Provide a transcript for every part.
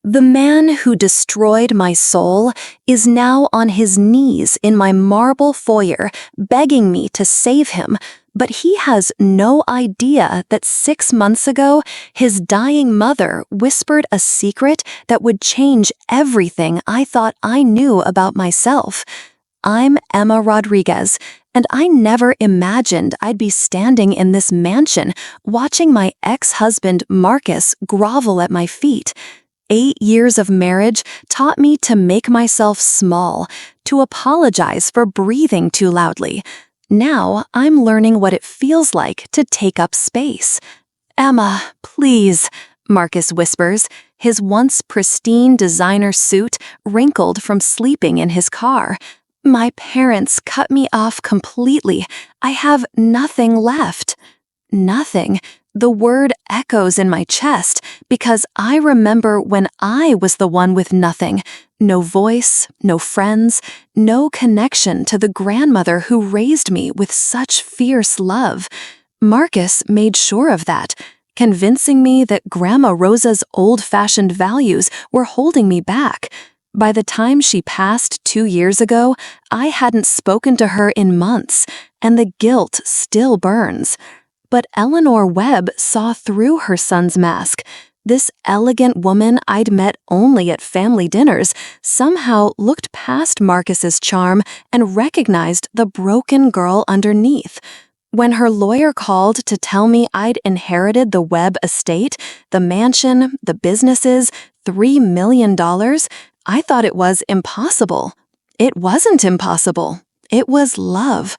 The man who destroyed my soul is now on his knees in my marble foyer begging me to save him, but he has no idea that 6 months ago his dying mother whispered a secret that would change everything I thought I knew about myself. I'm Emma Rodriguez, and I never imagined I'd be standing in this mansion watching my ex-husband Marcus grovel at my feet. 8 years of marriage taught me to make myself small, to apologize for breathing too loudly. Now I'm learning what it feels like to take up space. "Emma, please," Marcus whispers, his once pristine designer suit wrinkled from sleeping in his car. "My parents cut me off completely. I have nothing left." Nothing. The word echoes in my chest because I remember when I was the one with nothing. No voice, no friends, no connection to the grandmother who raised me with such fierce love. Marcus made sure of that, convincing me that Grandma Rosa's old-fashioned values were holding me back. By the time she passed 2 years ago, I hadn't spoken to her in months, and the guilt still burns. But Eleanor Webb saw through her son's mask. This elegant woman I'd met only at family dinners somehow looked past Marcus's charm and recognized the broken girl underneath. When her lawyer called to tell me I'd inherited the Webb estate, the mansion, the businesses, $3 million, I thought it was impossible. It wasn't impossible. It was love.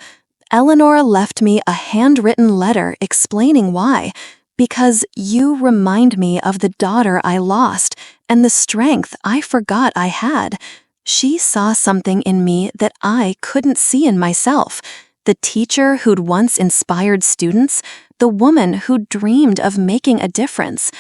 Eleanor left me a handwritten letter explaining why. "Because you remind me of the daughter I lost and the strength I forgot I had." She saw something in me that I couldn't see in myself. The teacher who'd once inspired students, the woman who dreamed of making a difference.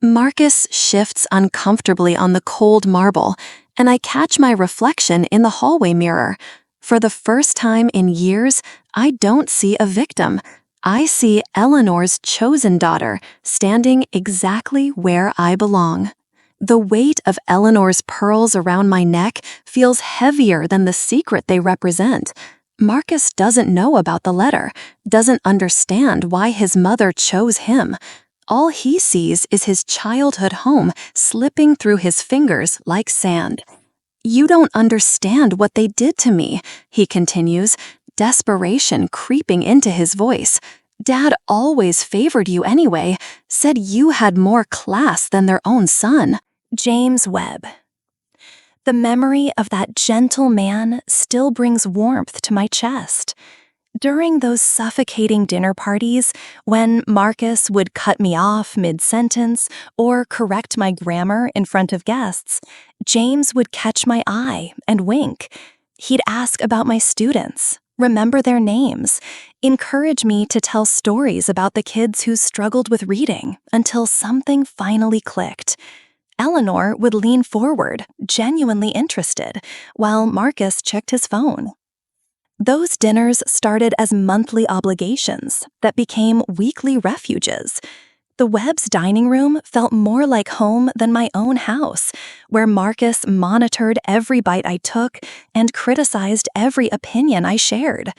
Marcus shifts uncomfortably on the cold marble, and I catch my reflection in the hallway mirror. For the first time in years, I don't see a victim. I see Eleanor's chosen daughter standing exactly where I belong. The weight of Eleanor's pearls around my neck feels heavier than the secret they represent. Marcus doesn't know about the letter, doesn't understand why his mother chose him. All he sees is his childhood home slipping through his fingers like sand. "You don't understand what they did to me," he continues, desperation creeping into his voice. "Dad always favored you anyway, said you had more class than their own son." James Webb. The memory of that gentle man still brings warmth to my chest. During those suffocating dinner parties, when Marcus would cut me off mid-sentence or correct my grammar in front of guests, James would catch my eye and wink. He'd ask about my students, remember their names, encourage me to tell stories about the kids who struggled with reading until something finally clicked. Eleanor would lean forward, genuinely interested, while Marcus checked his phone. Those dinners started as monthly obligations that became weekly refuges. The Webb's dining room felt more like home than my own house, where Marcus monitored every bite I took and criticized every opinion I shared.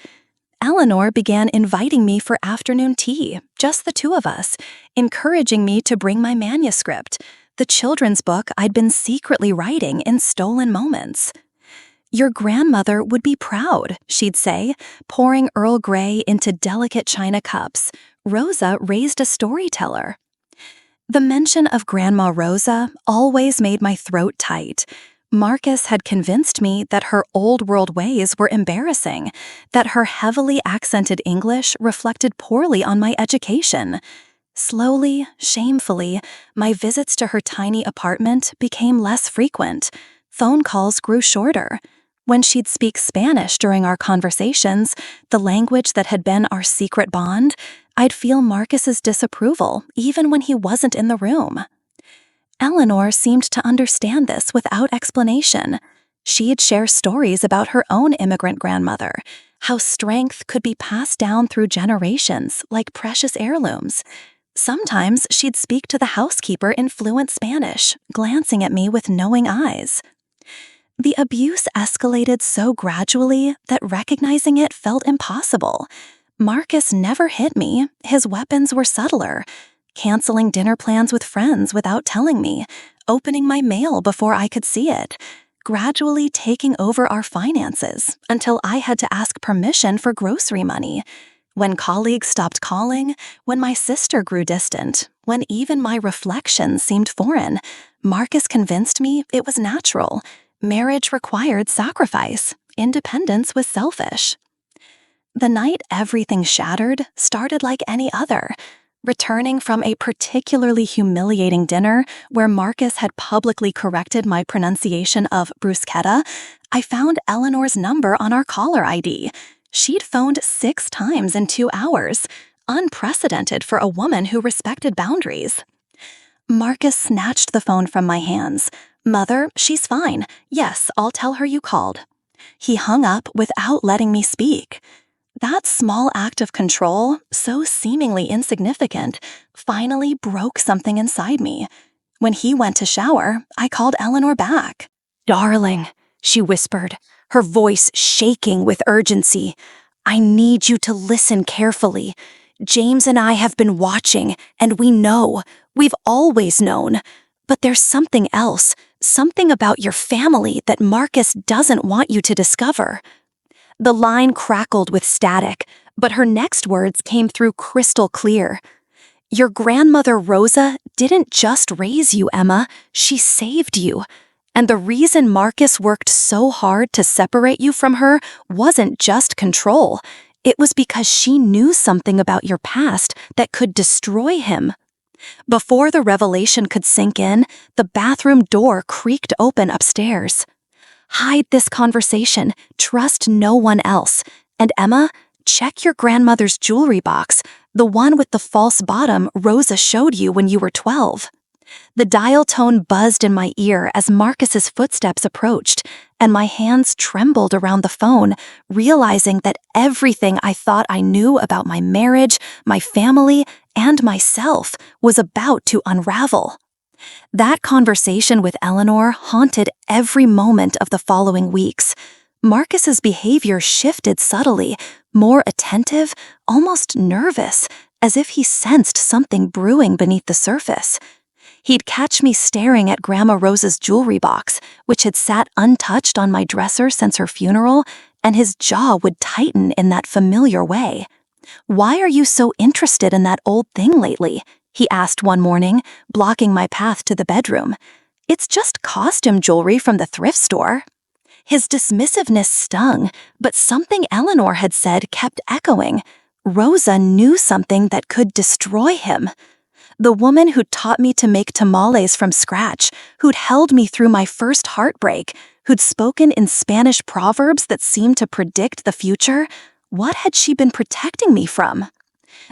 Eleanor began inviting me for afternoon tea, just the two of us, encouraging me to bring my manuscript, the children's book I'd been secretly writing in stolen moments. "Your grandmother would be proud," she'd say, pouring Earl Grey into delicate china cups. "Rosa raised a storyteller." The mention of Grandma Rosa always made my throat tight. Marcus had convinced me that her old-world ways were embarrassing, that her heavily accented English reflected poorly on my education. Slowly, shamefully, my visits to her tiny apartment became less frequent. Phone calls grew shorter. When she'd speak Spanish during our conversations, the language that had been our secret bond, I'd feel Marcus's disapproval even when he wasn't in the room. Eleanor seemed to understand this without explanation. She'd share stories about her own immigrant grandmother, how strength could be passed down through generations like precious heirlooms. Sometimes she'd speak to the housekeeper in fluent Spanish, glancing at me with knowing eyes. The abuse escalated so gradually that recognizing it felt impossible. Marcus never hit me. His weapons were subtler. Canceling dinner plans with friends without telling me, opening my mail before I could see it, gradually taking over our finances until I had to ask permission for grocery money. When colleagues stopped calling, when my sister grew distant, when even my reflections seemed foreign, Marcus convinced me it was natural. Marriage required sacrifice. Independence was selfish. The night everything shattered started like any other. Returning from a particularly humiliating dinner where Marcus had publicly corrected my pronunciation of bruschetta, I found Eleanor's number on our caller ID. She'd phoned 6 times in 2 hours, unprecedented for a woman who respected boundaries. Marcus snatched the phone from my hands. "Mother, she's fine. Yes, I'll tell her you called." He hung up without letting me speak. That small act of control, so seemingly insignificant, finally broke something inside me. When he went to shower, I called Eleanor back. "Darling," she whispered, her voice shaking with urgency, "I need you to listen carefully. James and I have been watching, and we know. We've always known. But there's something else, something about your family that Marcus doesn't want you to discover." The line crackled with static, but her next words came through crystal clear. "Your grandmother Rosa didn't just raise you, Emma. She saved you. And the reason Marcus worked so hard to separate you from her wasn't just control. It was because she knew something about your past that could destroy him." Before the revelation could sink in, the bathroom door creaked open upstairs. "Hide this conversation. Trust no one else. And Emma, check your grandmother's jewelry box, the one with the false bottom Rosa showed you when you were 12. The dial tone buzzed in my ear as Marcus's footsteps approached, and my hands trembled around the phone, realizing that everything I thought I knew about my marriage, my family, and myself was about to unravel. That conversation with Eleanor haunted every moment of the following weeks. Marcus's behavior shifted subtly, more attentive, almost nervous, as if he sensed something brewing beneath the surface. He'd catch me staring at Grandma Rosa's jewelry box, which had sat untouched on my dresser since her funeral, and his jaw would tighten in that familiar way. "Why are you so interested in that old thing lately?" he asked one morning, blocking my path to the bedroom. "It's just costume jewelry from the thrift store." His dismissiveness stung, but something Eleanor had said kept echoing. Rosa knew something that could destroy him. The woman who'd taught me to make tamales from scratch, who'd held me through my first heartbreak, who'd spoken in Spanish proverbs that seemed to predict the future, what had she been protecting me from?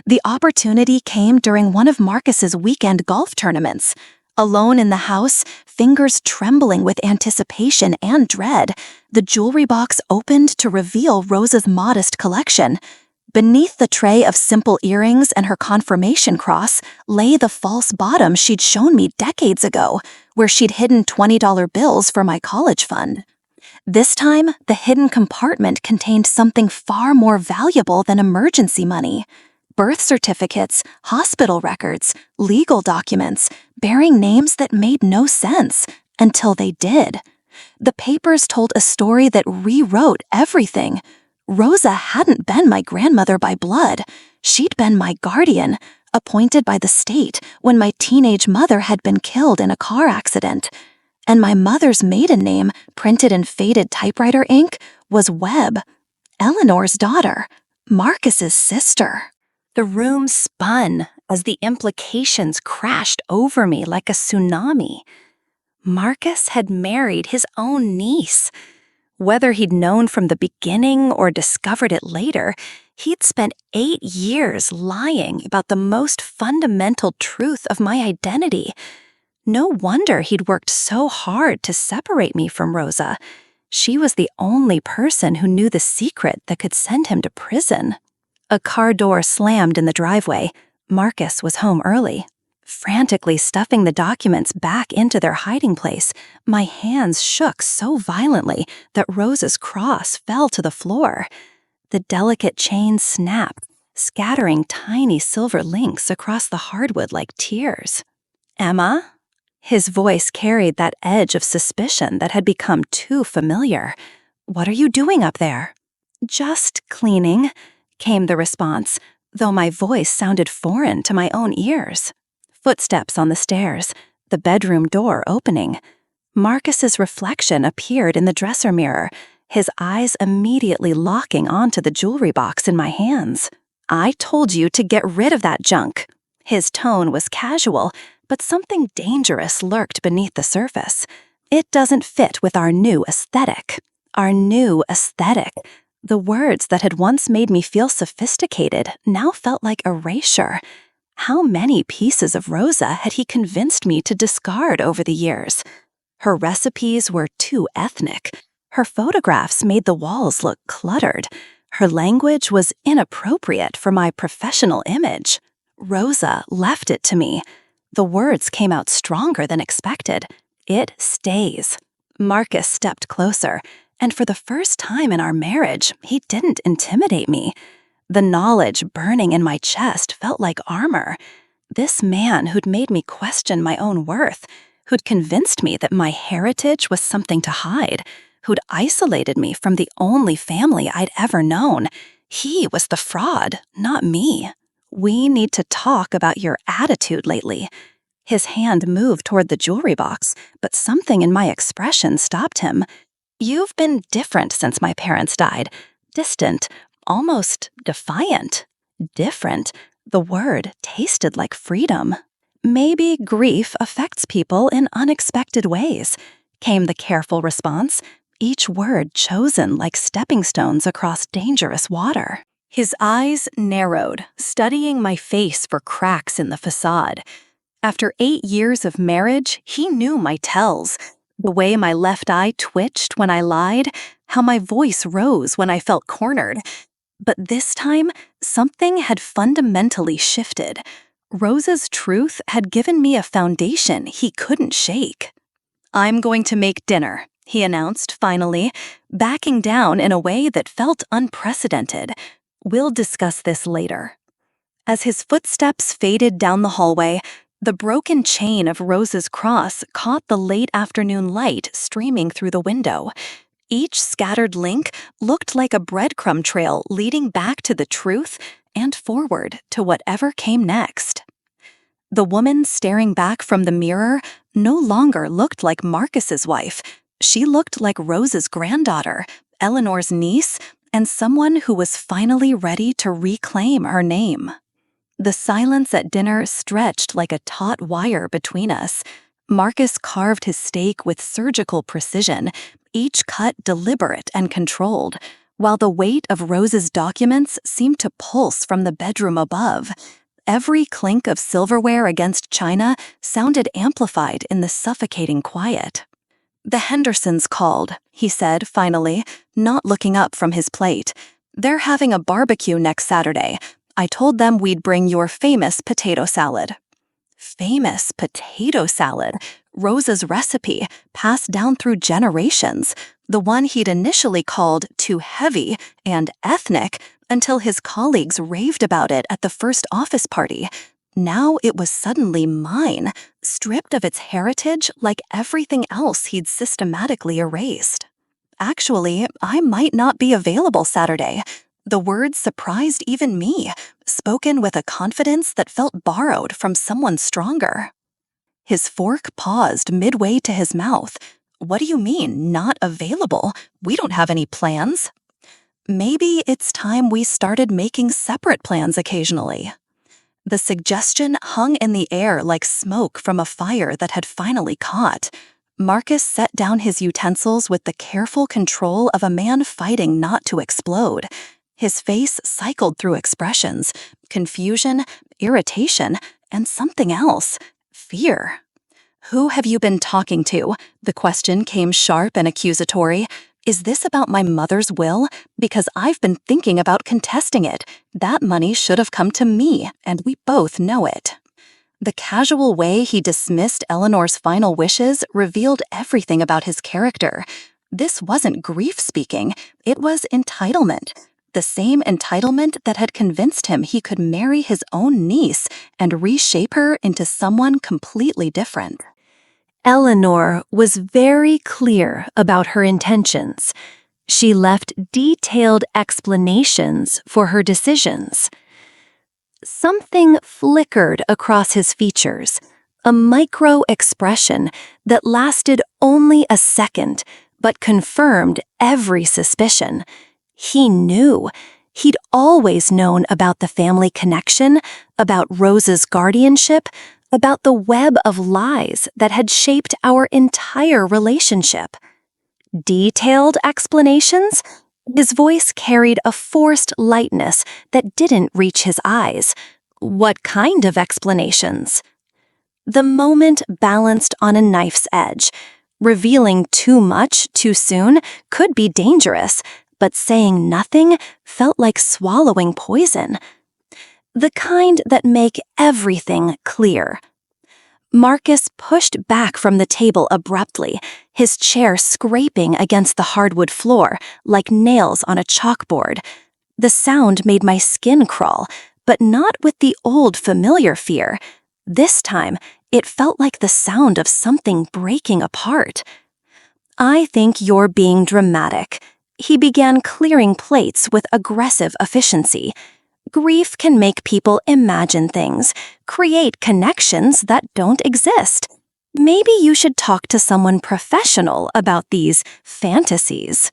The opportunity came during one of Marcus's weekend golf tournaments. Alone in the house, fingers trembling with anticipation and dread, the jewelry box opened to reveal Rosa's modest collection. Beneath the tray of simple earrings and her confirmation cross lay the false bottom she'd shown me decades ago, where she'd hidden $20 bills for my college fund. This time, the hidden compartment contained something far more valuable than emergency money. Birth certificates, hospital records, legal documents, bearing names that made no sense until they did. The papers told a story that rewrote everything. Rosa hadn't been my grandmother by blood. She'd been my guardian, appointed by the state when my teenage mother had been killed in a car accident. And my mother's maiden name, printed in faded typewriter ink, was Webb, Eleanor's daughter, Marcus's sister. The room spun as the implications crashed over me like a tsunami. Marcus had married his own niece. Whether he'd known from the beginning or discovered it later, he'd spent 8 years lying about the most fundamental truth of my identity. No wonder he'd worked so hard to separate me from Rosa. She was the only person who knew the secret that could send him to prison. A car door slammed in the driveway. Marcus was home early. Frantically stuffing the documents back into their hiding place, my hands shook so violently that Rosa's cross fell to the floor. The delicate chain snapped, scattering tiny silver links across the hardwood like tears. "Emma?" His voice carried that edge of suspicion that had become too familiar. "What are you doing up there?" "Just cleaning," came the response, though my voice sounded foreign to my own ears. Footsteps on the stairs, the bedroom door opening. Marcus's reflection appeared in the dresser mirror, his eyes immediately locking onto the jewelry box in my hands. "I told you to get rid of that junk." His tone was casual, but something dangerous lurked beneath the surface. "It doesn't fit with our new aesthetic." Our new aesthetic. The words that had once made me feel sophisticated now felt like erasure. How many pieces of Rosa had he convinced me to discard over the years? Her recipes were too ethnic. Her photographs made the walls look cluttered. Her language was inappropriate for my professional image. Rosa left it to me. The words came out stronger than expected. "It stays." Marcus stepped closer, and for the first time in our marriage, he didn't intimidate me. The knowledge burning in my chest felt like armor. This man who'd made me question my own worth, who'd convinced me that my heritage was something to hide, who'd isolated me from the only family I'd ever known, he was the fraud, not me. "We need to talk about your attitude lately." His hand moved toward the jewelry box, but something in my expression stopped him. "You've been different since my parents died. Distant, almost defiant." Different. The word tasted like freedom. "Maybe grief affects people in unexpected ways," came the careful response, each word chosen like stepping stones across dangerous water. His eyes narrowed, studying my face for cracks in the facade. After 8 years of marriage, he knew my tells. The way my left eye twitched when I lied, how my voice rose when I felt cornered. But this time, something had fundamentally shifted. Rosa's truth had given me a foundation he couldn't shake. "I'm going to make dinner," he announced finally, backing down in a way that felt unprecedented. "We'll discuss this later." As his footsteps faded down the hallway, the broken chain of Rosa's cross caught the late afternoon light streaming through the window. Each scattered link looked like a breadcrumb trail leading back to the truth and forward to whatever came next. The woman staring back from the mirror no longer looked like Marcus's wife. She looked like Rosa's granddaughter, Eleanor's niece, and someone who was finally ready to reclaim her name. The silence at dinner stretched like a taut wire between us. Marcus carved his steak with surgical precision, each cut deliberate and controlled, while the weight of Rosa's documents seemed to pulse from the bedroom above. Every clink of silverware against china sounded amplified in the suffocating quiet. "The Hendersons called," he said finally, not looking up from his plate. "They're having a barbecue next Saturday. I told them we'd bring your famous potato salad." Famous potato salad, Rosa's recipe, passed down through generations, the one he'd initially called too heavy and ethnic until his colleagues raved about it at the first office party. Now it was suddenly mine, stripped of its heritage like everything else he'd systematically erased. "Actually, I might not be available Saturday." The words surprised even me, spoken with a confidence that felt borrowed from someone stronger. His fork paused midway to his mouth. "What do you mean, not available? We don't have any plans." Maybe it's time we started making separate plans occasionally. The suggestion hung in the air like smoke from a fire that had finally caught. Marcus set down his utensils with the careful control of a man fighting not to explode. His face cycled through expressions: confusion, irritation, and something else: fear. "Who have you been talking to?" The question came sharp and accusatory. Is this about my mother's will? Because I've been thinking about contesting it. That money should have come to me, and we both know it. The casual way he dismissed Eleanor's final wishes revealed everything about his character. This wasn't grief speaking, it was entitlement. The same entitlement that had convinced him he could marry his own niece and reshape her into someone completely different. Eleanor was very clear about her intentions. She left detailed explanations for her decisions. Something flickered across his features, a micro-expression that lasted only a second, but confirmed every suspicion. He knew. He'd always known about the family connection, about Rosa's guardianship, about the web of lies that had shaped our entire relationship. Detailed explanations? His voice carried a forced lightness that didn't reach his eyes. What kind of explanations? The moment balanced on a knife's edge. Revealing too much too soon could be dangerous, but saying nothing felt like swallowing poison. The kind that make everything clear. Marcus pushed back from the table abruptly, his chair scraping against the hardwood floor like nails on a chalkboard. The sound made my skin crawl, but not with the old familiar fear. This time, it felt like the sound of something breaking apart. "I think you're being dramatic." He began clearing plates with aggressive efficiency. Grief can make people imagine things, create connections that don't exist. Maybe you should talk to someone professional about these fantasies.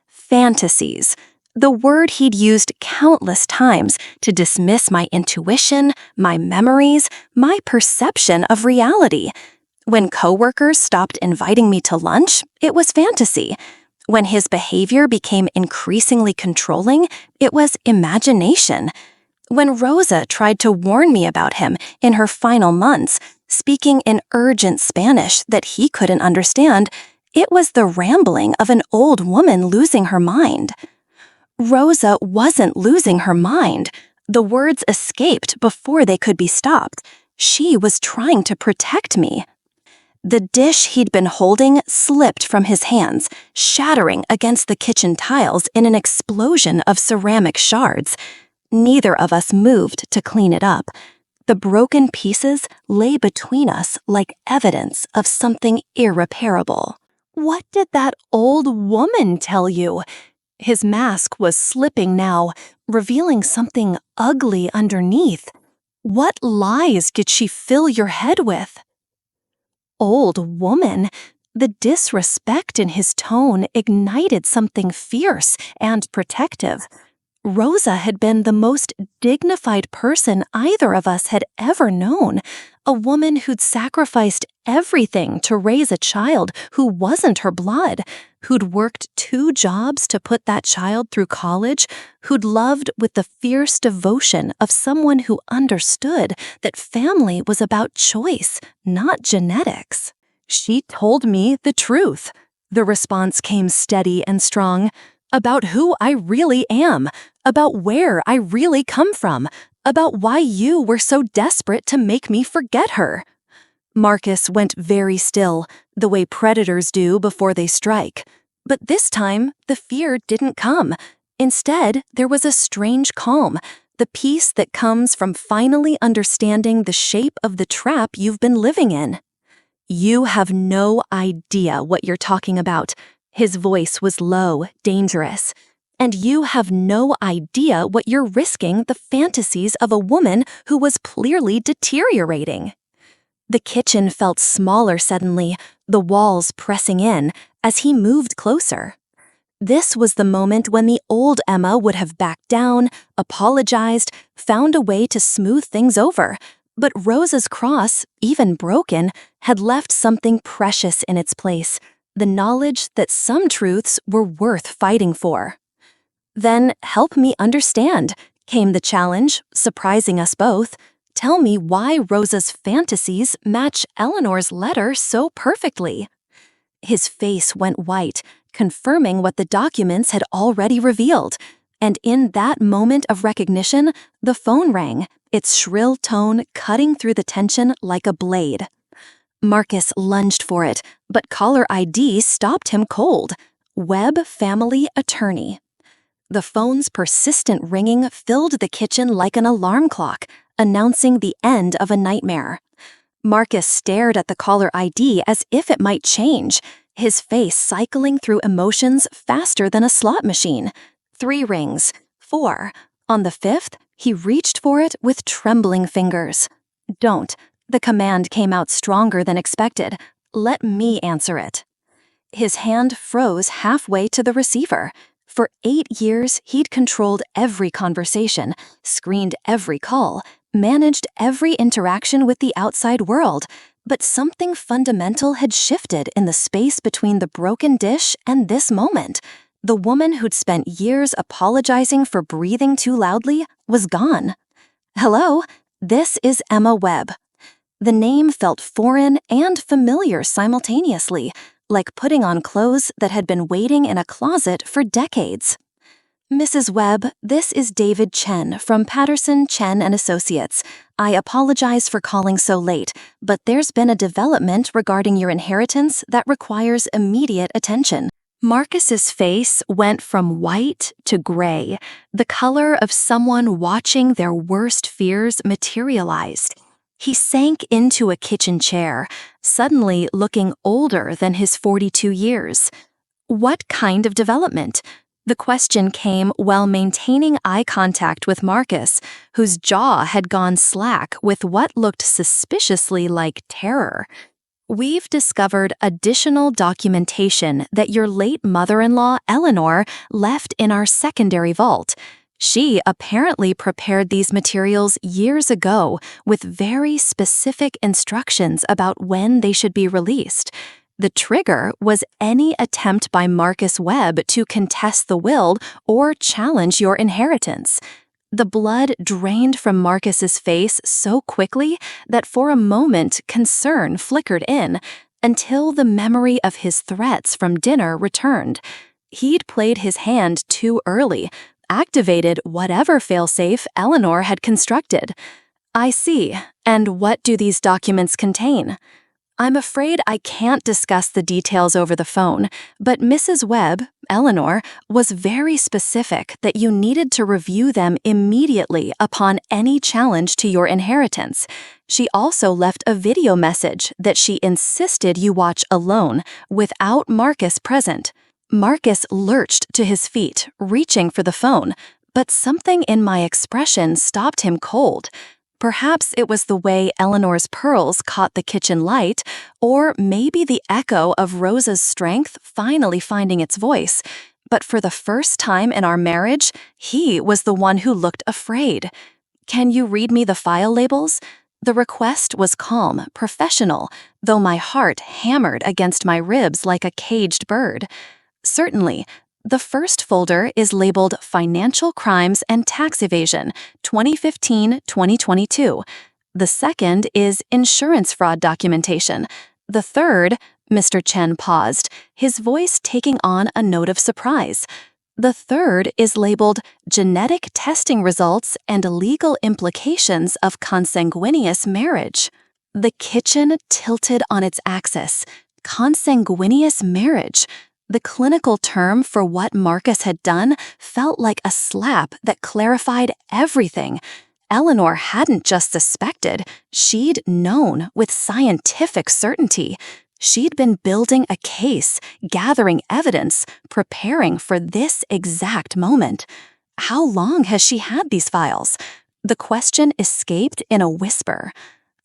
Fantasies, the word he'd used countless times to dismiss my intuition, my memories, my perception of reality. When coworkers stopped inviting me to lunch, it was fantasy. When his behavior became increasingly controlling, it was imagination. When Rosa tried to warn me about him in her final months, speaking in urgent Spanish that he couldn't understand, it was the rambling of an old woman losing her mind. Rosa wasn't losing her mind. The words escaped before they could be stopped. She was trying to protect me. The dish he'd been holding slipped from his hands, shattering against the kitchen tiles in an explosion of ceramic shards. Neither of us moved to clean it up. The broken pieces lay between us like evidence of something irreparable. "What did that old woman tell you?" His mask was slipping now, revealing something ugly underneath. "What lies did she fill your head with?" Old woman? The disrespect in his tone ignited something fierce and protective. Rosa had been the most dignified person either of us had ever known, a woman who'd sacrificed everything to raise a child who wasn't her blood, who'd worked 2 jobs to put that child through college, who'd loved with the fierce devotion of someone who understood that family was about choice, not genetics. "She told me the truth." The response came steady and strong. "About who I really am, about where I really come from, about why you were so desperate to make me forget her." Marcus went very still, the way predators do before they strike. But this time, the fear didn't come. Instead, there was a strange calm, the peace that comes from finally understanding the shape of the trap you've been living in. "You have no idea what you're talking about." His voice was low, dangerous. "And you have no idea what you're risking the fantasies of a woman who was clearly deteriorating." The kitchen felt smaller suddenly, the walls pressing in, as he moved closer. This was the moment when the old Emma would have backed down, apologized, found a way to smooth things over. But Rosa's cross, even broken, had left something precious in its place, the knowledge that some truths were worth fighting for. "Then help me understand," came the challenge, surprising us both. "Tell me why Rosa's fantasies match Eleanor's letter so perfectly." His face went white, confirming what the documents had already revealed. And in that moment of recognition, the phone rang, its shrill tone cutting through the tension like a blade. Marcus lunged for it, but caller ID stopped him cold. Webb Family Attorney. The phone's persistent ringing filled the kitchen like an alarm clock, announcing the end of a nightmare. Marcus stared at the caller ID as if it might change, his face cycling through emotions faster than a slot machine. 3 rings, 4. On the 5th, he reached for it with trembling fingers. "Don't." The command came out stronger than expected. "Let me answer it." His hand froze halfway to the receiver. For 8 years, he'd controlled every conversation, screened every call, managed every interaction with the outside world, but something fundamental had shifted in the space between the broken dish and this moment. The woman who'd spent years apologizing for breathing too loudly was gone. "Hello, this is Emma Webb." The name felt foreign and familiar simultaneously, like putting on clothes that had been waiting in a closet for decades. "Mrs. Webb, this is David Chen from Patterson, Chen & Associates. I apologize for calling so late, but there's been a development regarding your inheritance that requires immediate attention." Marcus's face went from white to gray, the color of someone watching their worst fears materialized. He sank into a kitchen chair, suddenly looking older than his 42 years. What kind of development? The question came while maintaining eye contact with Marcus, whose jaw had gone slack with what looked suspiciously like terror. "We've discovered additional documentation that your late mother-in-law, Eleanor, left in our secondary vault. She apparently prepared these materials years ago with very specific instructions about when they should be released. The trigger was any attempt by Marcus Webb to contest the will or challenge your inheritance." The blood drained from Marcus's face so quickly that for a moment concern flickered in, until the memory of his threats from dinner returned. He'd played his hand too early, activated whatever failsafe Eleanor had constructed. "I see. And what do these documents contain?" "I'm afraid I can't discuss the details over the phone, but Mrs. Webb, Eleanor, was very specific that you needed to review them immediately upon any challenge to your inheritance. She also left a video message that she insisted you watch alone, without Marcus present." Marcus lurched to his feet, reaching for the phone, but something in my expression stopped him cold. Perhaps it was the way Eleanor's pearls caught the kitchen light, or maybe the echo of Rosa's strength finally finding its voice. But for the first time in our marriage, he was the one who looked afraid. "Can you read me the file labels?" The request was calm, professional, though my heart hammered against my ribs like a caged bird. "Certainly. The first folder is labeled Financial Crimes and Tax Evasion, 2015-2022. The second is Insurance Fraud Documentation. The third," Mr. Chen paused, his voice taking on a note of surprise. "The third is labeled Genetic Testing Results and Legal Implications of Consanguineous Marriage." The kitchen tilted on its axis. Consanguineous marriage. The clinical term for what Marcus had done felt like a slap that clarified everything. Eleanor hadn't just suspected, she'd known with scientific certainty. She'd been building a case, gathering evidence, preparing for this exact moment. How long has she had these files? The question escaped in a whisper.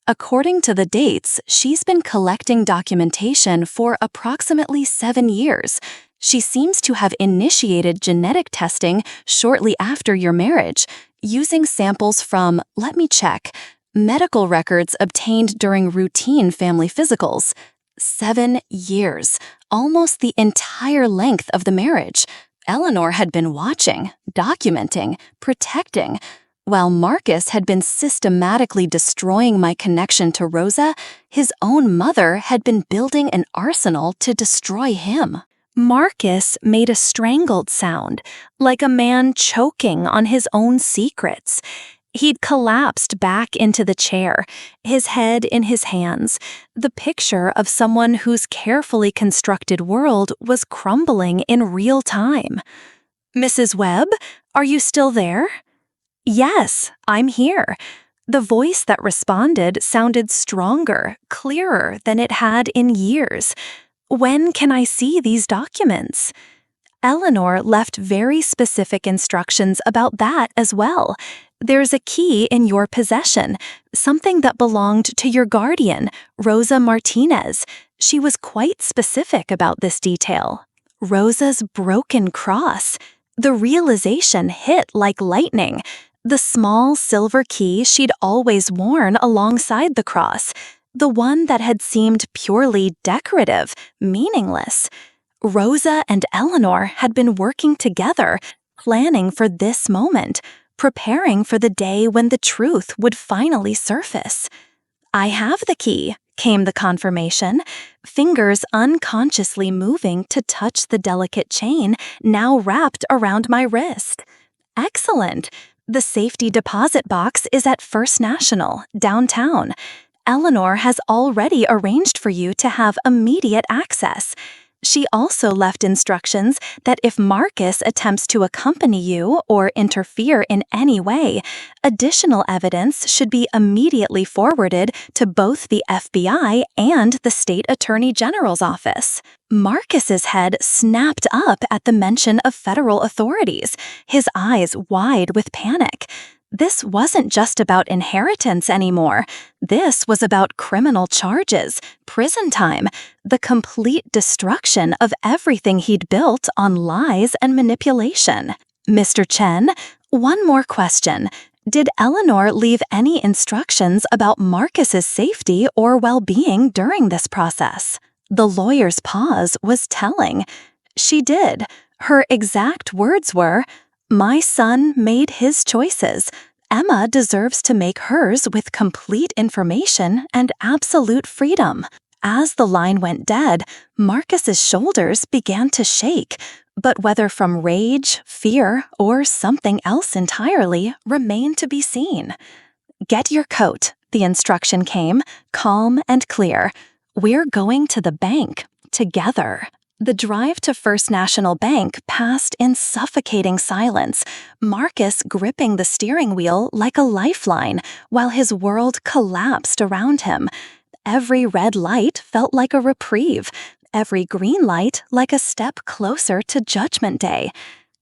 According to the dates, she's been collecting documentation for approximately 7 years. She seems to have initiated genetic testing shortly after your marriage, using samples from, let me check, medical records obtained during routine family physicals. 7 years, almost the entire length of the marriage. Eleanor had been watching, documenting, protecting. While Marcus had been systematically destroying my connection to Rosa, his own mother had been building an arsenal to destroy him. Marcus made a strangled sound, like a man choking on his own secrets. He'd collapsed back into the chair, his head in his hands, the picture of someone whose carefully constructed world was crumbling in real time. "Mrs. Webb, are you still there?" "Yes, I'm here." The voice that responded sounded stronger, clearer than it had in years. "When can I see these documents?" Eleanor left very specific instructions about that as well. "There's a key in your possession, something that belonged to your guardian, Rosa Martinez." She was quite specific about this detail. Rosa's broken cross. The realization hit like lightning. The small silver key she'd always worn alongside the cross. The one that had seemed purely decorative, meaningless. Rosa and Eleanor had been working together, planning for this moment, preparing for the day when the truth would finally surface. "I have the key," came the confirmation, fingers unconsciously moving to touch the delicate chain now wrapped around my wrist. "Excellent. The safety deposit box is at First National, downtown. Eleanor has already arranged for you to have immediate access." She also left instructions that if Marcus attempts to accompany you or interfere in any way, additional evidence should be immediately forwarded to both the FBI and the State Attorney General's office. Marcus's head snapped up at the mention of federal authorities, his eyes wide with panic. This wasn't just about inheritance anymore. This was about criminal charges, prison time, the complete destruction of everything he'd built on lies and manipulation. "Mr. Chen, one more question. Did Eleanor leave any instructions about Marcus's safety or well-being during this process?" The lawyer's pause was telling. She did. Her exact words were, "My son made his choices. Emma deserves to make hers with complete information and absolute freedom." As the line went dead, Marcus's shoulders began to shake, but whether from rage, fear, or something else entirely remained to be seen. "Get your coat," the instruction came, calm and clear. "We're going to the bank, together." The drive to First National Bank passed in suffocating silence, Marcus gripping the steering wheel like a lifeline while his world collapsed around him. Every red light felt like a reprieve, every green light like a step closer to Judgment Day.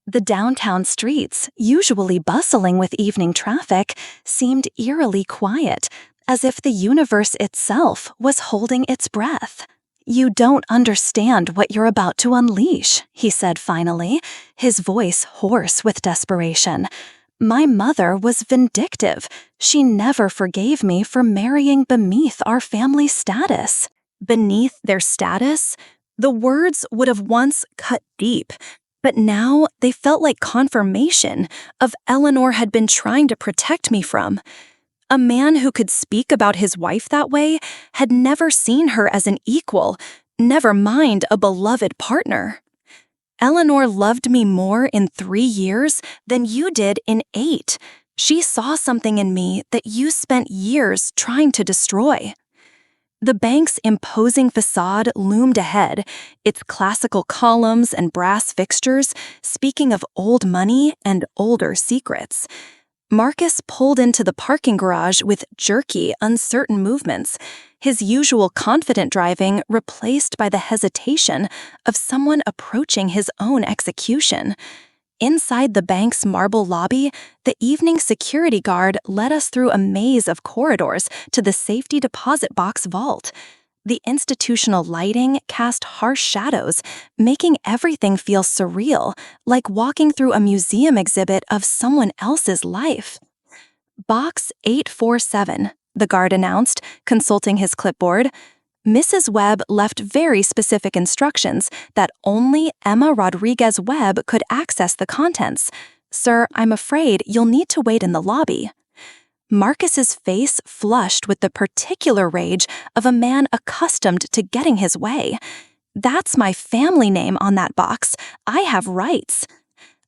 The downtown streets, usually bustling with evening traffic, seemed eerily quiet, as if the universe itself was holding its breath. "You don't understand what you're about to unleash," he said finally, his voice hoarse with desperation. "My mother was vindictive. She never forgave me for marrying beneath our family status." Beneath their status? The words would have once cut deep, but now they felt like confirmation of Eleanor had been trying to protect me from. A man who could speak about his wife that way had never seen her as an equal, never mind a beloved partner. "Eleanor loved me more in 3 years than you did in 8. She saw something in me that you spent years trying to destroy." The bank's imposing facade loomed ahead, its classical columns and brass fixtures speaking of old money and older secrets. Marcus pulled into the parking garage with jerky, uncertain movements, his usual confident driving replaced by the hesitation of someone approaching his own execution. Inside the bank's marble lobby, the evening security guard led us through a maze of corridors to the safety deposit box vault. The institutional lighting cast harsh shadows, making everything feel surreal, like walking through a museum exhibit of someone else's life. "Box 847, the guard announced, consulting his clipboard. Mrs. Webb left very specific instructions that only Emma Rodriguez Webb could access the contents. "Sir, I'm afraid you'll need to wait in the lobby." Marcus's face flushed with the particular rage of a man accustomed to getting his way. "That's my family name on that box. I have rights."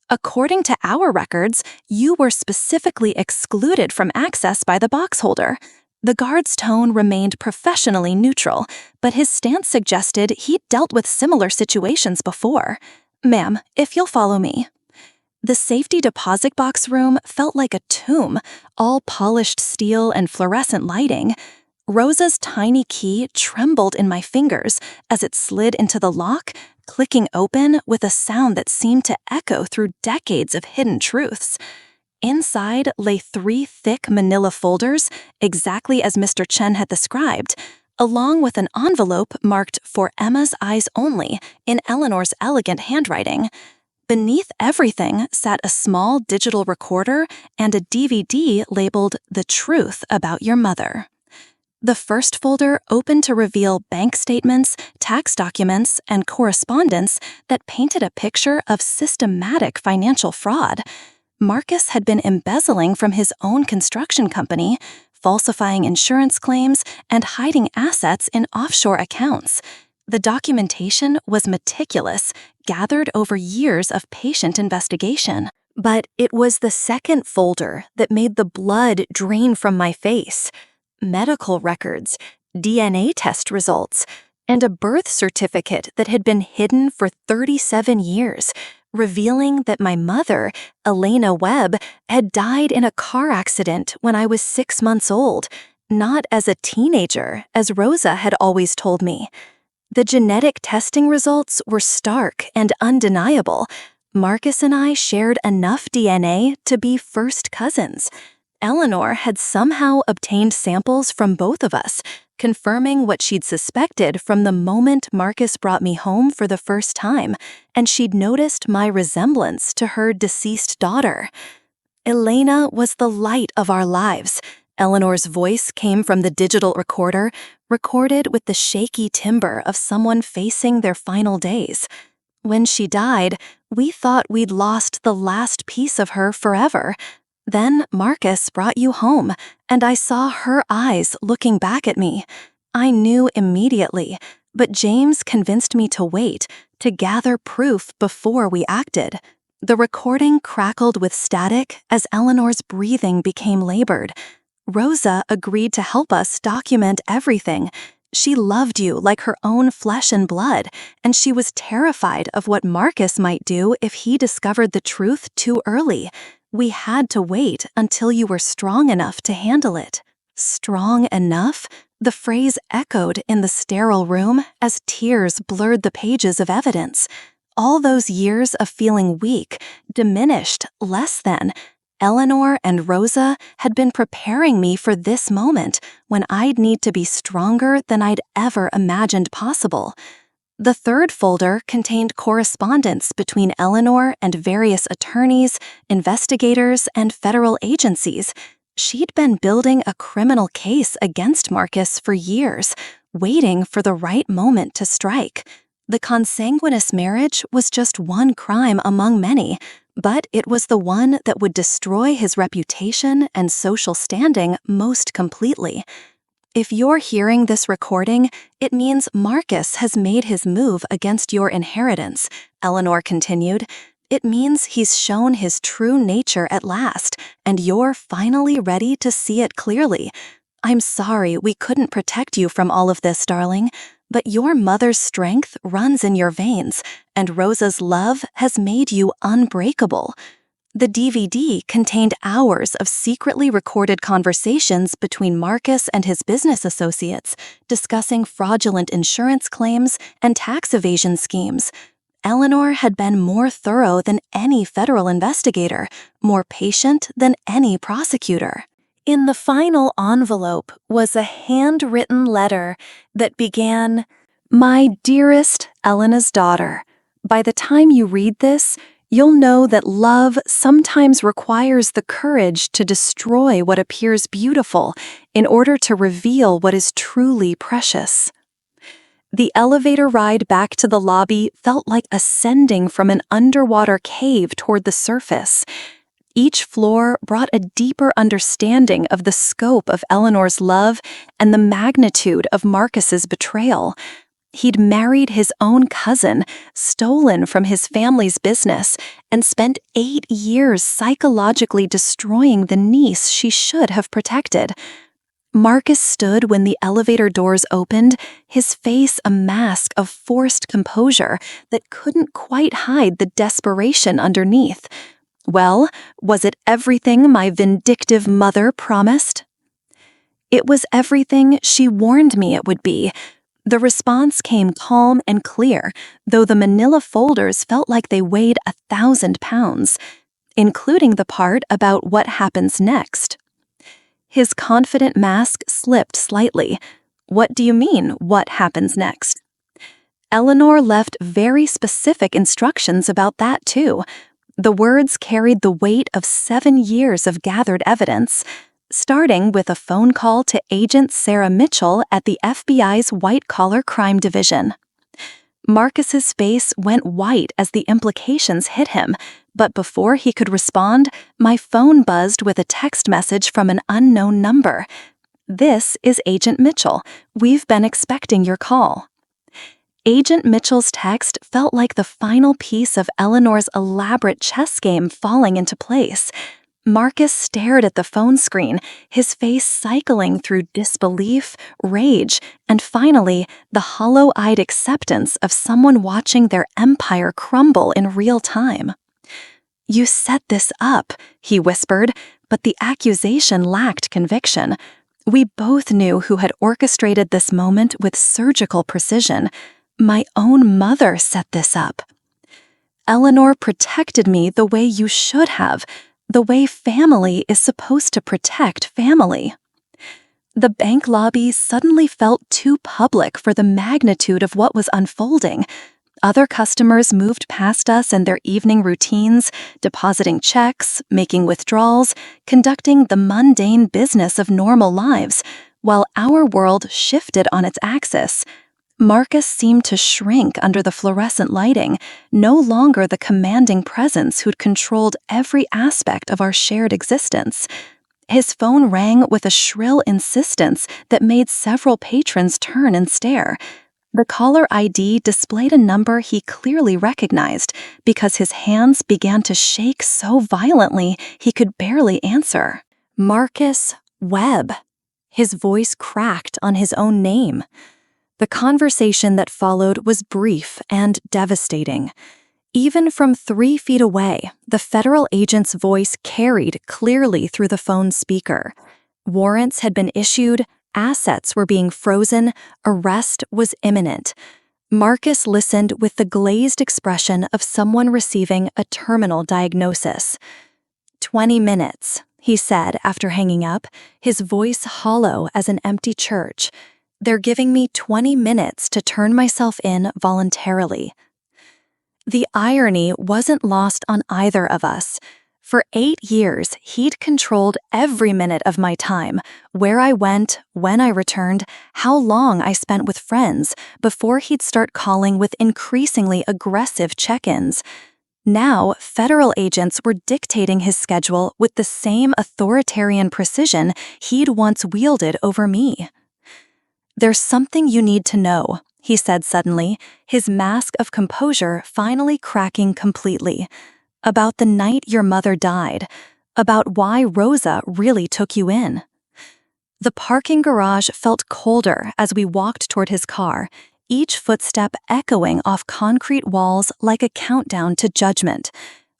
"According to our records, you were specifically excluded from access by the box holder." The guard's tone remained professionally neutral, but his stance suggested he'd dealt with similar situations before. "Ma'am, if you'll follow me." The safety deposit box room felt like a tomb, all polished steel and fluorescent lighting. Rosa's tiny key trembled in my fingers as it slid into the lock, clicking open with a sound that seemed to echo through decades of hidden truths. Inside lay 3 thick manila folders, exactly as Mr. Chen had described, along with an envelope marked "For Emma's Eyes Only" in Eleanor's elegant handwriting. Beneath everything sat a small digital recorder and a DVD labeled "The Truth About Your Mother." The first folder opened to reveal bank statements, tax documents, and correspondence that painted a picture of systematic financial fraud. Marcus had been embezzling from his own construction company, falsifying insurance claims, and hiding assets in offshore accounts. The documentation was meticulous, gathered over years of patient investigation. But it was the second folder that made the blood drain from my face. Medical records, DNA test results, and a birth certificate that had been hidden for 37 years, revealing that my mother, Eleanor Webb, had died in a car accident when I was 6 months old, not as a teenager, as Rosa had always told me. The genetic testing results were stark and undeniable. Marcus and I shared enough DNA to be first cousins. Eleanor had somehow obtained samples from both of us, confirming what she'd suspected from the moment Marcus brought me home for the first time, and she'd noticed my resemblance to her deceased daughter. Elena was the light of our lives. Eleanor's voice came from the digital recorder, recorded with the shaky timbre of someone facing their final days. When she died, we thought we'd lost the last piece of her forever. Then Marcus brought you home, and I saw her eyes looking back at me. I knew immediately, but James convinced me to wait, to gather proof before we acted. The recording crackled with static as Eleanor's breathing became labored. Rosa agreed to help us document everything. She loved you like her own flesh and blood, and she was terrified of what Marcus might do if he discovered the truth too early. We had to wait until you were strong enough to handle it. Strong enough? The phrase echoed in the sterile room as tears blurred the pages of evidence. All those years of feeling weak, diminished, less than, Eleanor and Rosa had been preparing me for this moment when I'd need to be stronger than I'd ever imagined possible. The third folder contained correspondence between Eleanor and various attorneys, investigators, and federal agencies. She'd been building a criminal case against Marcus for years, waiting for the right moment to strike. The consanguineous marriage was just one crime among many, but it was the one that would destroy his reputation and social standing most completely. If you're hearing this recording, it means Marcus has made his move against your inheritance, Eleanor continued. It means he's shown his true nature at last, and you're finally ready to see it clearly. I'm sorry we couldn't protect you from all of this, darling, but your mother's strength runs in your veins, and Rosa's love has made you unbreakable. The DVD contained hours of secretly recorded conversations between Marcus and his business associates, discussing fraudulent insurance claims and tax evasion schemes. Eleanor had been more thorough than any federal investigator, more patient than any prosecutor. In the final envelope was a handwritten letter that began, "My dearest Elena's daughter, by the time you read this, you'll know that love sometimes requires the courage to destroy what appears beautiful in order to reveal what is truly precious." The elevator ride back to the lobby felt like ascending from an underwater cave toward the surface. Each floor brought a deeper understanding of the scope of Eleanor's love and the magnitude of Marcus's betrayal. He'd married his own cousin, stolen from his family's business, and spent 8 years psychologically destroying the niece she should have protected. Marcus stood when the elevator doors opened, his face a mask of forced composure that couldn't quite hide the desperation underneath. Well, was it everything my vindictive mother promised? It was everything she warned me it would be. The response came calm and clear, though the manila folders felt like they weighed 1,000 pounds, including the part about what happens next. His confident mask slipped slightly. What do you mean, what happens next? Eleanor left very specific instructions about that, too. The words carried the weight of 7 years of gathered evidence, starting with a phone call to Agent Sarah Mitchell at the FBI's White-Collar Crime Division. Marcus's face went white as the implications hit him, but before he could respond, my phone buzzed with a text message from an unknown number. "This is Agent Mitchell. We've been expecting your call." Agent Mitchell's text felt like the final piece of Eleanor's elaborate chess game falling into place. Marcus stared at the phone screen, his face cycling through disbelief, rage, and finally, the hollow-eyed acceptance of someone watching their empire crumble in real time. "You set this up," he whispered, but the accusation lacked conviction. We both knew who had orchestrated this moment with surgical precision. My own mother set this up. "Eleanor protected me the way you should have, the way family is supposed to protect family." The bank lobby suddenly felt too public for the magnitude of what was unfolding. Other customers moved past us in their evening routines, depositing checks, making withdrawals, conducting the mundane business of normal lives, while our world shifted on its axis. Marcus seemed to shrink under the fluorescent lighting, no longer the commanding presence who'd controlled every aspect of our shared existence. His phone rang with a shrill insistence that made several patrons turn and stare. The caller ID displayed a number he clearly recognized because his hands began to shake so violently he could barely answer. Marcus Webb. His voice cracked on his own name. The conversation that followed was brief and devastating. Even from 3 feet away, the federal agent's voice carried clearly through the phone speaker. Warrants had been issued, assets were being frozen, arrest was imminent. Marcus listened with the glazed expression of someone receiving a terminal diagnosis. 20 minutes, he said after hanging up, his voice hollow as an empty church. "They're giving me 20 minutes to turn myself in voluntarily." The irony wasn't lost on either of us. For 8 years, he'd controlled every minute of my time, where I went, when I returned, how long I spent with friends, before he'd start calling with increasingly aggressive check-ins. Now, federal agents were dictating his schedule with the same authoritarian precision he'd once wielded over me. "There's something you need to know," he said suddenly, his mask of composure finally cracking completely. "About the night your mother died. About why Rosa really took you in." The parking garage felt colder as we walked toward his car, each footstep echoing off concrete walls like a countdown to judgment.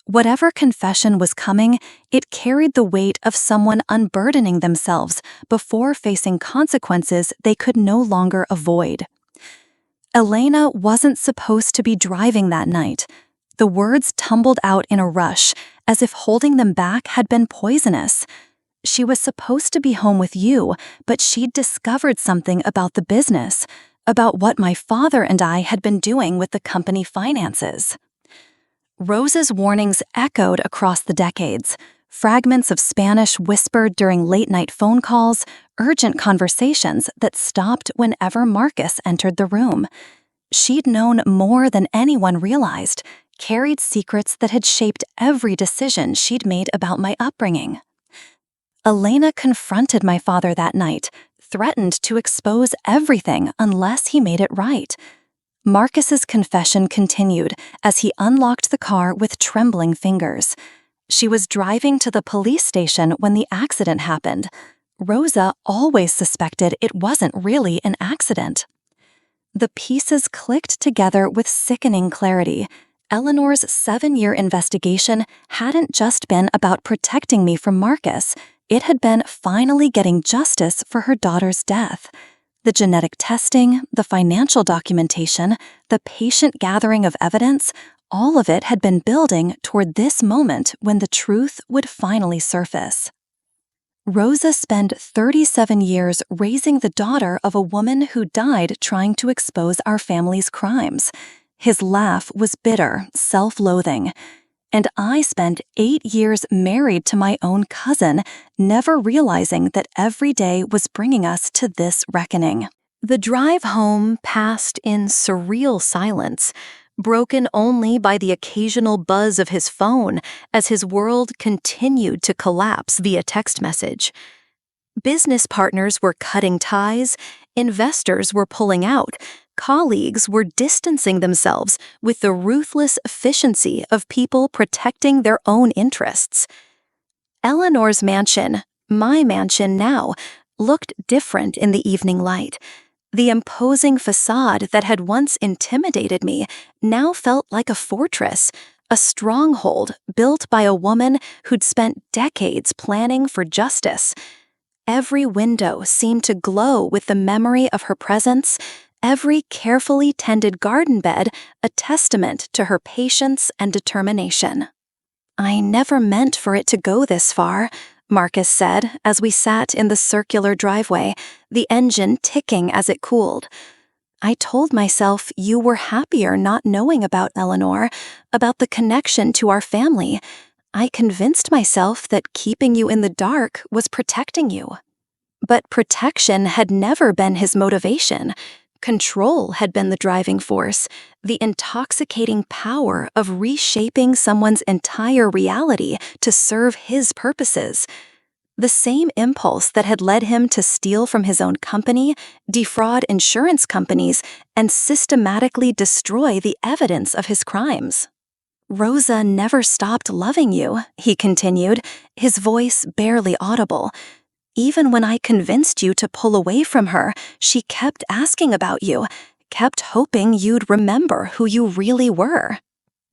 Whatever confession was coming, it carried the weight of someone unburdening themselves before facing consequences they could no longer avoid. Elena wasn't supposed to be driving that night. The words tumbled out in a rush, as if holding them back had been poisonous. She was supposed to be home with you, but she'd discovered something about the business, about what my father and I had been doing with the company finances. Rosa's warnings echoed across the decades, fragments of Spanish whispered during late-night phone calls, urgent conversations that stopped whenever Marcus entered the room. She'd known more than anyone realized, carried secrets that had shaped every decision she'd made about my upbringing. Elena confronted my father that night, threatened to expose everything unless he made it right. Marcus's confession continued as he unlocked the car with trembling fingers. She was driving to the police station when the accident happened. Rosa always suspected it wasn't really an accident. The pieces clicked together with sickening clarity. Eleanor's 7-year investigation hadn't just been about protecting me from Marcus. It had been finally getting justice for her daughter's death. The genetic testing, the financial documentation, the patient gathering of evidence, all of it had been building toward this moment when the truth would finally surface. Rosa spent 37 years raising the daughter of a woman who died trying to expose our family's crimes. His laugh was bitter, self-loathing. And I spent 8 years married to my own cousin, never realizing that every day was bringing us to this reckoning. The drive home passed in surreal silence, broken only by the occasional buzz of his phone as his world continued to collapse via text message. Business partners were cutting ties, investors were pulling out, colleagues were distancing themselves with the ruthless efficiency of people protecting their own interests. Eleanor's mansion, my mansion now, looked different in the evening light. The imposing facade that had once intimidated me now felt like a fortress, a stronghold built by a woman who'd spent decades planning for justice. Every window seemed to glow with the memory of her presence, every carefully tended garden bed a testament to her patience and determination. "I never meant for it to go this far," Marcus said as we sat in the circular driveway, the engine ticking as it cooled. "I told myself you were happier not knowing about Eleanor, about the connection to our family. I convinced myself that keeping you in the dark was protecting you." But protection had never been his motivation. Control had been the driving force, the intoxicating power of reshaping someone's entire reality to serve his purposes. The same impulse that had led him to steal from his own company, defraud insurance companies, and systematically destroy the evidence of his crimes. "Rosa never stopped loving you," he continued, his voice barely audible. "Even when I convinced you to pull away from her, she kept asking about you, kept hoping you'd remember who you really were."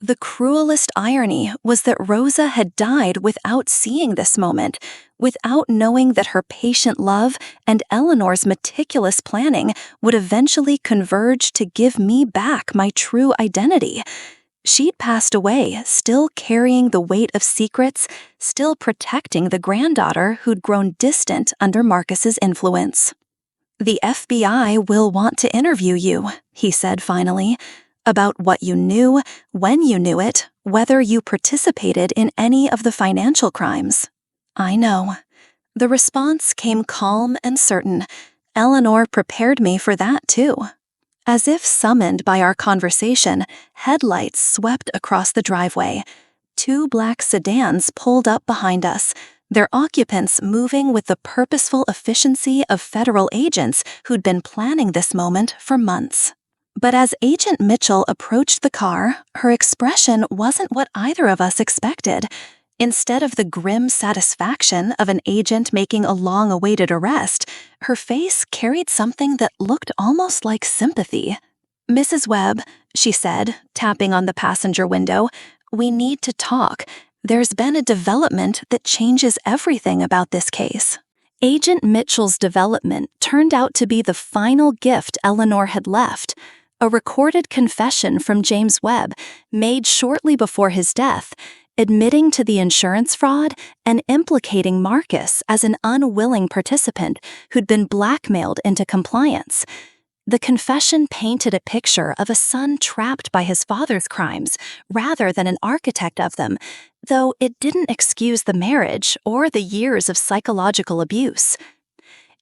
The cruelest irony was that Rosa had died without seeing this moment, without knowing that her patient love and Eleanor's meticulous planning would eventually converge to give me back my true identity. She'd passed away, still carrying the weight of secrets, still protecting the granddaughter who'd grown distant under Marcus's influence. "The FBI will want to interview you," he said finally, "about what you knew, when you knew it, whether you participated in any of the financial crimes." "I know." The response came calm and certain. Eleanor prepared me for that too. As if summoned by our conversation, headlights swept across the driveway. 2 black sedans pulled up behind us, their occupants moving with the purposeful efficiency of federal agents who'd been planning this moment for months. But as Agent Mitchell approached the car, her expression wasn't what either of us expected. Instead of the grim satisfaction of an agent making a long-awaited arrest, her face carried something that looked almost like sympathy. "Mrs. Webb," she said, tapping on the passenger window, "we need to talk. There's been a development that changes everything about this case." Agent Mitchell's development turned out to be the final gift Eleanor had left, a recorded confession from James Webb made shortly before his death, admitting to the insurance fraud and implicating Marcus as an unwilling participant who'd been blackmailed into compliance. The confession painted a picture of a son trapped by his father's crimes rather than an architect of them, though it didn't excuse the marriage or the years of psychological abuse.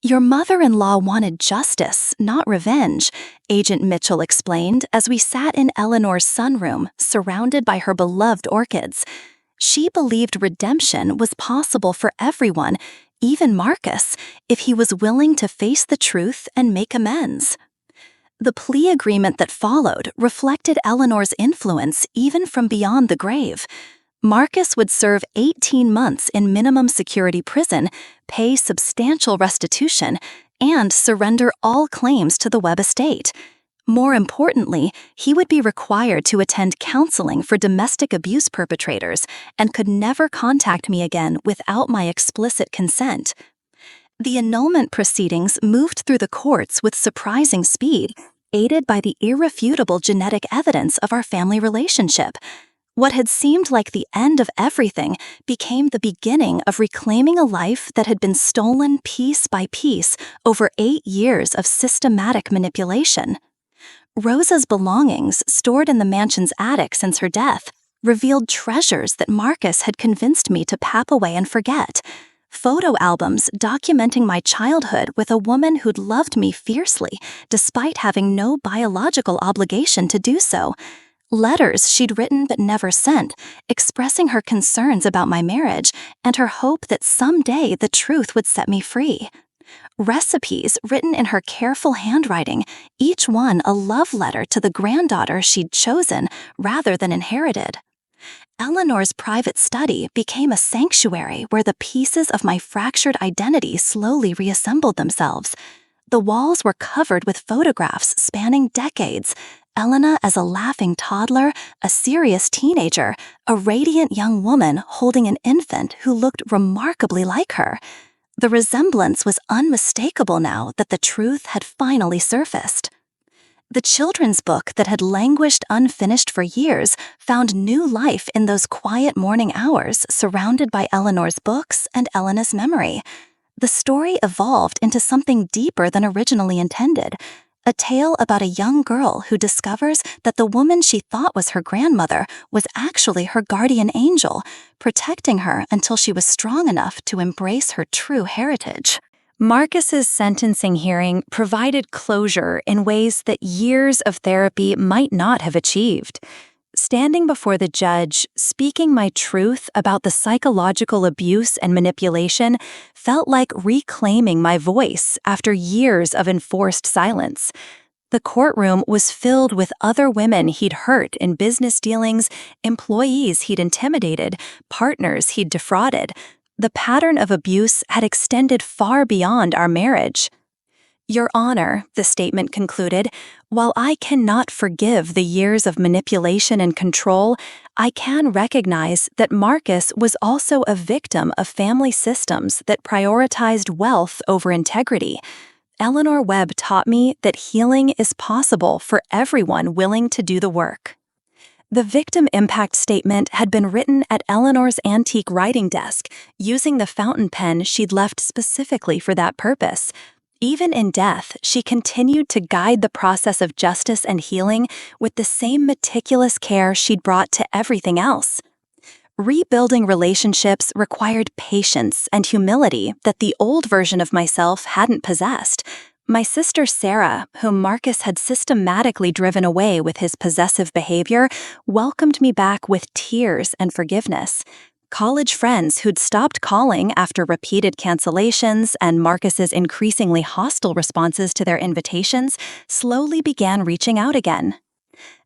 Your mother-in-law wanted justice, not revenge, Agent Mitchell explained as we sat in Eleanor's sunroom, surrounded by her beloved orchids. She believed redemption was possible for everyone, even Marcus, if he was willing to face the truth and make amends. The plea agreement that followed reflected Eleanor's influence even from beyond the grave. Marcus would serve 18 months in minimum security prison, pay substantial restitution, and surrender all claims to the Webb estate. More importantly, he would be required to attend counseling for domestic abuse perpetrators and could never contact me again without my explicit consent. The annulment proceedings moved through the courts with surprising speed, aided by the irrefutable genetic evidence of our family relationship. What had seemed like the end of everything became the beginning of reclaiming a life that had been stolen piece by piece over 8 years of systematic manipulation. Rosa's belongings, stored in the mansion's attic since her death, revealed treasures that Marcus had convinced me to pack away and forget. Photo albums documenting my childhood with a woman who'd loved me fiercely, despite having no biological obligation to do so. Letters she'd written but never sent, expressing her concerns about my marriage and her hope that someday the truth would set me free. Recipes written in her careful handwriting, each one a love letter to the granddaughter she'd chosen rather than inherited. Eleanor's private study became a sanctuary where the pieces of my fractured identity slowly reassembled themselves. The walls were covered with photographs spanning decades. Elena as a laughing toddler, a serious teenager, a radiant young woman holding an infant who looked remarkably like her. The resemblance was unmistakable now that the truth had finally surfaced. The children's book that had languished unfinished for years found new life in those quiet morning hours surrounded by Eleanor's books and Elena's memory. The story evolved into something deeper than originally intended, a tale about a young girl who discovers that the woman she thought was her grandmother was actually her guardian angel, protecting her until she was strong enough to embrace her true heritage. Marcus's sentencing hearing provided closure in ways that years of therapy might not have achieved. Standing before the judge, speaking my truth about the psychological abuse and manipulation felt like reclaiming my voice after years of enforced silence. The courtroom was filled with other women he'd hurt in business dealings, employees he'd intimidated, partners he'd defrauded. The pattern of abuse had extended far beyond our marriage. Your Honor, the statement concluded, while I cannot forgive the years of manipulation and control, I can recognize that Marcus was also a victim of family systems that prioritized wealth over integrity. Eleanor Webb taught me that healing is possible for everyone willing to do the work. The victim impact statement had been written at Eleanor's antique writing desk, using the fountain pen she'd left specifically for that purpose. Even in death, she continued to guide the process of justice and healing with the same meticulous care she'd brought to everything else. Rebuilding relationships required patience and humility that the old version of myself hadn't possessed. My sister Sarah, whom Marcus had systematically driven away with his possessive behavior, welcomed me back with tears and forgiveness. College friends who'd stopped calling after repeated cancellations and Marcus's increasingly hostile responses to their invitations slowly began reaching out again.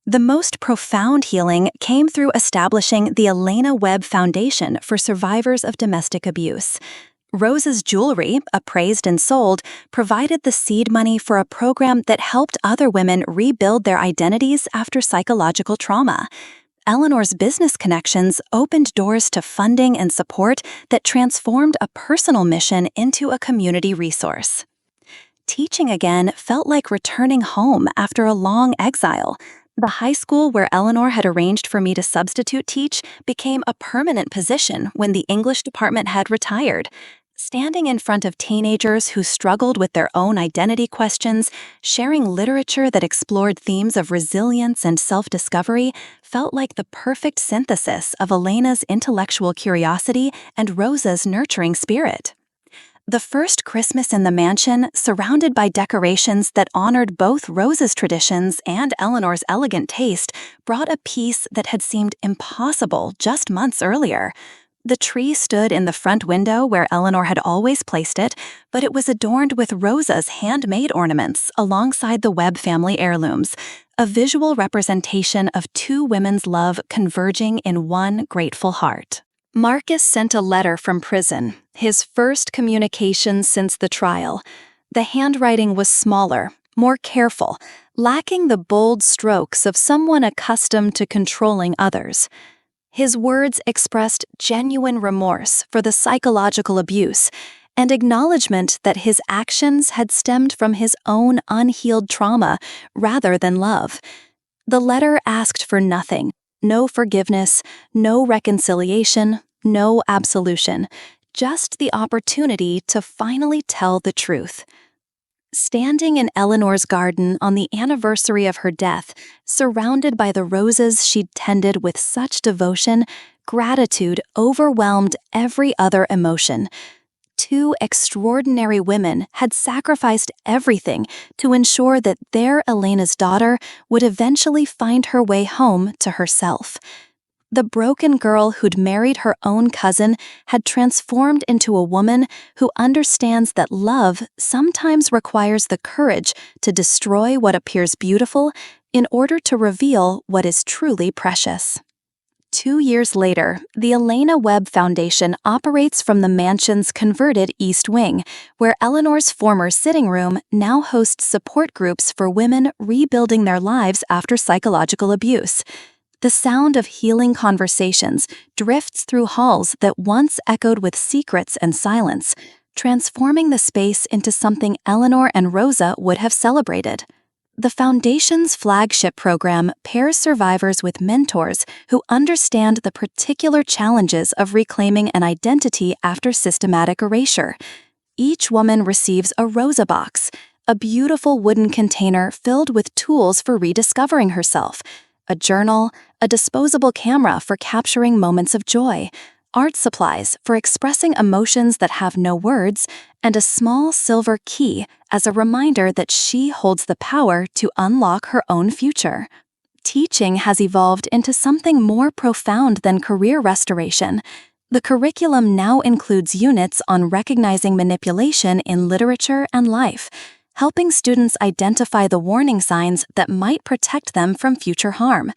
The most profound healing came through establishing the Eleanor Webb Foundation for Survivors of Domestic Abuse. Rosa's jewelry, appraised and sold, provided the seed money for a program that helped other women rebuild their identities after psychological trauma. Eleanor's business connections opened doors to funding and support that transformed a personal mission into a community resource. Teaching again felt like returning home after a long exile. The high school where Eleanor had arranged for me to substitute teach became a permanent position when the English department had retired. Standing in front of teenagers who struggled with their own identity questions, sharing literature that explored themes of resilience and self-discovery felt like the perfect synthesis of Elena's intellectual curiosity and Rosa's nurturing spirit. The first Christmas in the mansion, surrounded by decorations that honored both Rosa's traditions and Eleanor's elegant taste, brought a peace that had seemed impossible just months earlier. The tree stood in the front window where Eleanor had always placed it, but it was adorned with Rosa's handmade ornaments alongside the Webb family heirlooms, a visual representation of two women's love converging in one grateful heart. Marcus sent a letter from prison, his first communication since the trial. The handwriting was smaller, more careful, lacking the bold strokes of someone accustomed to controlling others. His words expressed genuine remorse for the psychological abuse and acknowledgement that his actions had stemmed from his own unhealed trauma rather than love. The letter asked for nothing: no forgiveness, no reconciliation, no absolution, just the opportunity to finally tell the truth. Standing in Eleanor's garden on the anniversary of her death, surrounded by the roses she'd tended with such devotion, gratitude overwhelmed every other emotion. Two extraordinary women had sacrificed everything to ensure that their Elena's daughter would eventually find her way home to herself. The broken girl who'd married her own cousin had transformed into a woman who understands that love sometimes requires the courage to destroy what appears beautiful in order to reveal what is truly precious. 2 years later, the Eleanor Webb Foundation operates from the mansion's converted East Wing, where Eleanor's former sitting room now hosts support groups for women rebuilding their lives after psychological abuse. The sound of healing conversations drifts through halls that once echoed with secrets and silence, transforming the space into something Eleanor and Rosa would have celebrated. The Foundation's flagship program pairs survivors with mentors who understand the particular challenges of reclaiming an identity after systematic erasure. Each woman receives a Rosa box, a beautiful wooden container filled with tools for rediscovering herself, a journal, a disposable camera for capturing moments of joy, art supplies for expressing emotions that have no words, and a small silver key as a reminder that she holds the power to unlock her own future. Teaching has evolved into something more profound than career restoration. The curriculum now includes units on recognizing manipulation in literature and life, helping students identify the warning signs that might protect them from future harm.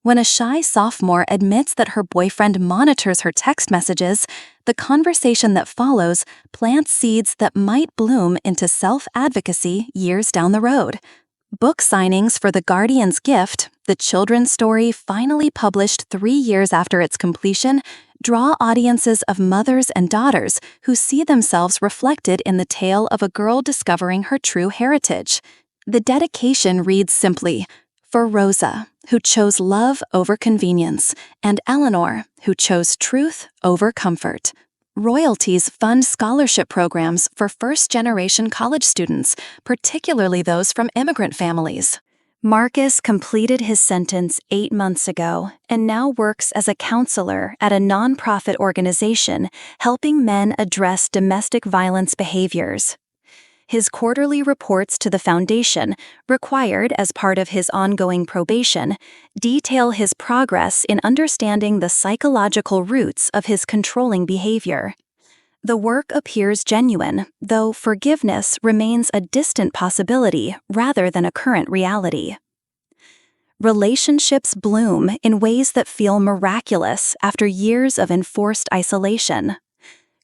When a shy sophomore admits that her boyfriend monitors her text messages, the conversation that follows plants seeds that might bloom into self-advocacy years down the road. Book signings for The Guardian's Gift, the children's story finally published 3 years after its completion, draw audiences of mothers and daughters who see themselves reflected in the tale of a girl discovering her true heritage. The dedication reads simply, "For Rosa, who chose love over convenience, and Eleanor, who chose truth over comfort." Royalties fund scholarship programs for first-generation college students, particularly those from immigrant families. Marcus completed his sentence 8 months ago and now works as a counselor at a nonprofit organization helping men address domestic violence behaviors. His quarterly reports to the Foundation, required as part of his ongoing probation, detail his progress in understanding the psychological roots of his controlling behavior. The work appears genuine, though forgiveness remains a distant possibility rather than a current reality. Relationships bloom in ways that feel miraculous after years of enforced isolation.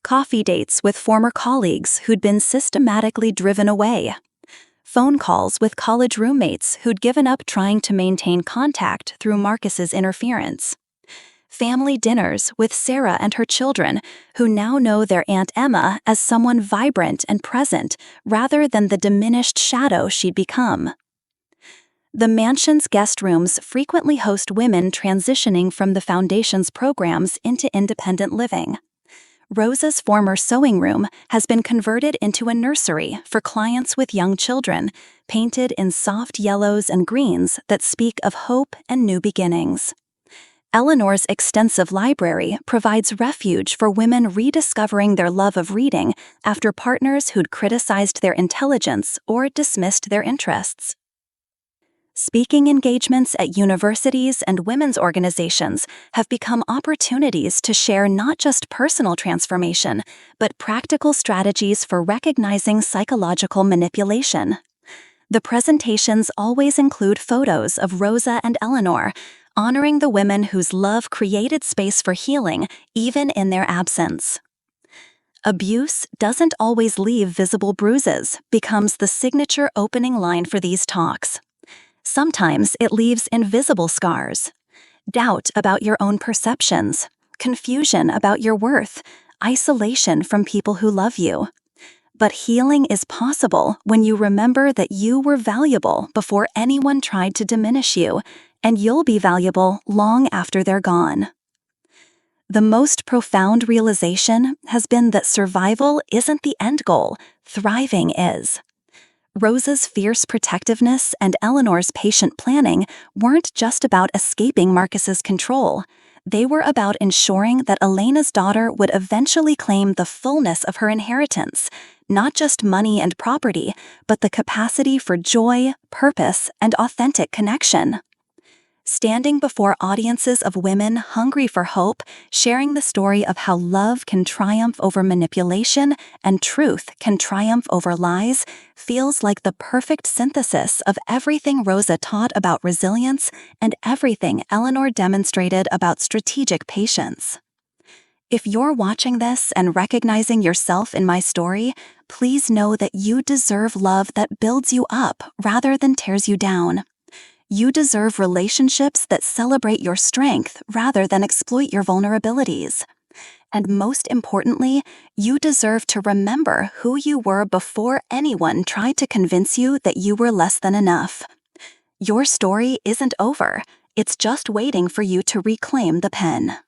Coffee dates with former colleagues who'd been systematically driven away. Phone calls with college roommates who'd given up trying to maintain contact through Marcus's interference. Family dinners with Sarah and her children, who now know their Aunt Emma as someone vibrant and present rather than the diminished shadow she'd become. The mansion's guest rooms frequently host women transitioning from the Foundation's programs into independent living. Rosa's former sewing room has been converted into a nursery for clients with young children, painted in soft yellows and greens that speak of hope and new beginnings. Eleanor's extensive library provides refuge for women rediscovering their love of reading after partners who'd criticized their intelligence or dismissed their interests. Speaking engagements at universities and women's organizations have become opportunities to share not just personal transformation, but practical strategies for recognizing psychological manipulation. The presentations always include photos of Rosa and Eleanor, honoring the women whose love created space for healing, even in their absence. "Abuse doesn't always leave visible bruises" becomes the signature opening line for these talks. Sometimes it leaves invisible scars. Doubt about your own perceptions, confusion about your worth, isolation from people who love you. But healing is possible when you remember that you were valuable before anyone tried to diminish you, and you'll be valuable long after they're gone. The most profound realization has been that survival isn't the end goal, thriving is. Rosa's fierce protectiveness and Eleanor's patient planning weren't just about escaping Marcus's control. They were about ensuring that Elena's daughter would eventually claim the fullness of her inheritance, not just money and property, but the capacity for joy, purpose, and authentic connection. Standing before audiences of women hungry for hope, sharing the story of how love can triumph over manipulation and truth can triumph over lies feels like the perfect synthesis of everything Rosa taught about resilience and everything Eleanor demonstrated about strategic patience. If you're watching this and recognizing yourself in my story, please know that you deserve love that builds you up rather than tears you down. You deserve relationships that celebrate your strength rather than exploit your vulnerabilities. And most importantly, you deserve to remember who you were before anyone tried to convince you that you were less than enough. Your story isn't over. It's just waiting for you to reclaim the pen.